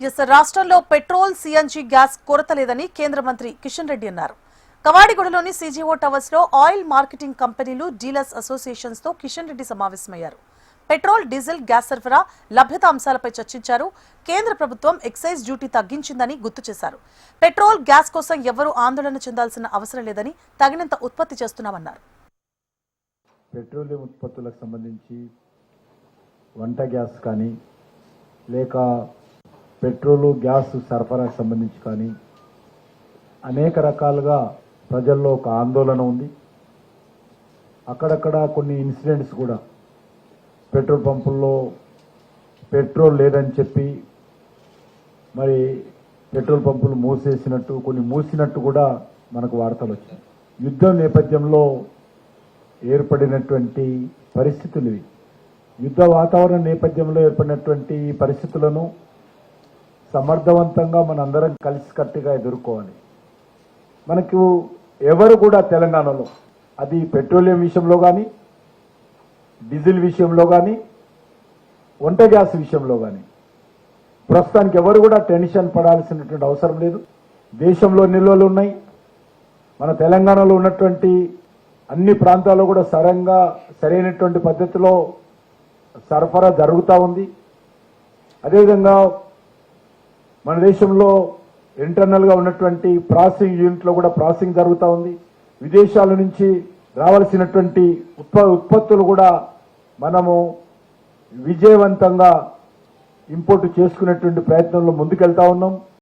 రాష్ట్రంలో petrol CNG gas కొరత లేదని కేంద్ర మంత్రి కిషన్ రెడ్డి అన్నారు. కవాడిగూడలోని సీజీఓ టవర్స్ లో ఆయిల్ మార్కెటింగ్ కంపెనీలు డీలర్స్ అసోసియేషన్స్ తో కిషన్ రెడ్డి సమావేశమయ్యారు. పెట్రోల్, డీజిల్, గ్యాస్ సరఫరా, లభ్యత అంశాలపై చర్చించారు. కేంద్ర ప్రభుత్వం ఎక్సైజ్ డ్యూటీ తగ్గించిందని గుర్తు చేశారు. పెట్రోల్, గ్యాస్ కోసం ఎవరూ ఆందోళన చెందాల్సిన అవసరం లేదని తగినంత ఉత్పత్తి చేస్తున్నామన్నారు. పెట్రోలియం ఉత్పత్తులకు సంబంధించి వంట గ్యాస్ కానీ లేక పెట్రోలు గ్యాస్ సరఫరాకు సంబంధించి కానీ అనేక రకాలుగా ప్రజల్లో ఒక ఆందోళన ఉంది. అక్కడక్కడ కొన్ని ఇన్సిడెంట్స్ కూడా పెట్రోల్ పంపుల్లో పెట్రోల్ లేదని చెప్పి మరి పెట్రోల్ పంపులు మూసేసినట్టు, కొన్ని మూసినట్టు కూడా మనకు వార్తలు వచ్చాయి. యుద్ధం నేపథ్యంలో ఏర్పడినటువంటి పరిస్థితులు ఇవి. యుద్ధ వాతావరణ నేపథ్యంలో ఏర్పడినటువంటి ఈ పరిస్థితులను సమర్థవంతంగా మనందరం కలిసికట్టుగా ఎదుర్కోవాలి. మనకు ఎవరు కూడా తెలంగాణలో అది పెట్రోలియం విషయంలో కానీ, డీజిల్ విషయంలో కానీ, వంట గ్యాస్ విషయంలో కానీ ప్రస్తుతానికి ఎవరు కూడా టెన్షన్ పడాల్సినటువంటి అవసరం లేదు. దేశంలో నిల్వలు ఉన్నాయి. మన తెలంగాణలో ఉన్నటువంటి అన్ని ప్రాంతాల్లో కూడా సరైనటువంటి పద్ధతిలో సరఫరా జరుగుతూ ఉంది. అదేవిధంగా మన దేశంలో ఇంటర్నల్గా ఉన్నటువంటి ప్రాసెసింగ్ యూనిట్లో కూడా ప్రాసెసింగ్ జరుగుతూ ఉంది. విదేశాల నుంచి రావాల్సినటువంటి ఉత్పత్తులు కూడా మనము విజయవంతంగా ఇంపోర్ట్ చేసుకునేటువంటి ప్రయత్నంలో ముందుకెళ్తా ఉన్నాం.